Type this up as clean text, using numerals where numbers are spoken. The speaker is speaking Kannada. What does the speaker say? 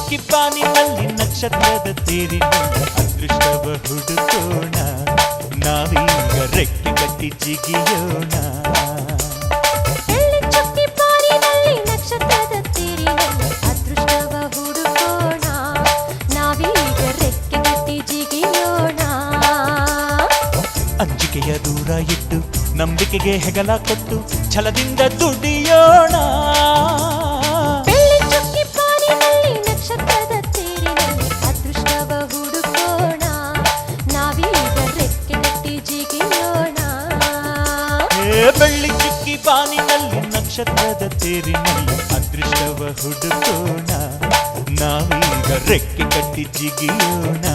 ಚುಕ್ಕಿ ಬಾನಿನಲ್ಲಿ ನಕ್ಷತ್ರದ ತೇರಿನಲ್ಲಿ ಅದೃಷ್ಟವ ಹುಡುಕೋಣ ನಾವೀಗ ರೆಕ್ಕೆ ಕಟ್ಟಿ ಜಿಗಿಯೋಣ ಚುಕ್ಕಿ ಬಾನಿನಲ್ಲಿ ನಕ್ಷತ್ರದ ತೇರಿನಲ್ಲಿ ಅದೃಷ್ಟವ ಹುಡುಕೋಣ ನಾವೀಗ ರೆಕ್ಕೆ ಕಟ್ಟಿ ಜಿಗಿಯೋಣ ಅಂಜಿಕೆಯ ದೂರ ಇಟ್ಟು ನಂಬಿಕೆಗೆ ಹೆಗಲ ಕೊಟ್ಟು ಛಲದಿಂದ ದುಡಿಯೋಣ ಚುಕ್ಕಿ ಬಾನಿನಲ್ಲಿ ನಕ್ಷತ್ರದ ತೇರಿನಲ್ಲಿ ಅದೃಷ್ಟವ ಹುಡುಕೋಣ ನಾವೀಗ ರೆಕ್ಕೆ ಕಟ್ಟಿ ಜಿಗಿಯೋಣ ಬೆಳ್ಳಿ ಚುಕ್ಕಿ ಬಾನಿನಲ್ಲಿ ನಕ್ಷತ್ರದ ತೇರಿನಲ್ಲಿ ಅದೃಷ್ಟವ ಹುಡುಕೋಣ ನಾವೀಗ ರೆಕ್ಕೆ ಕಟ್ಟಿ ಜಿಗಿಯೋಣ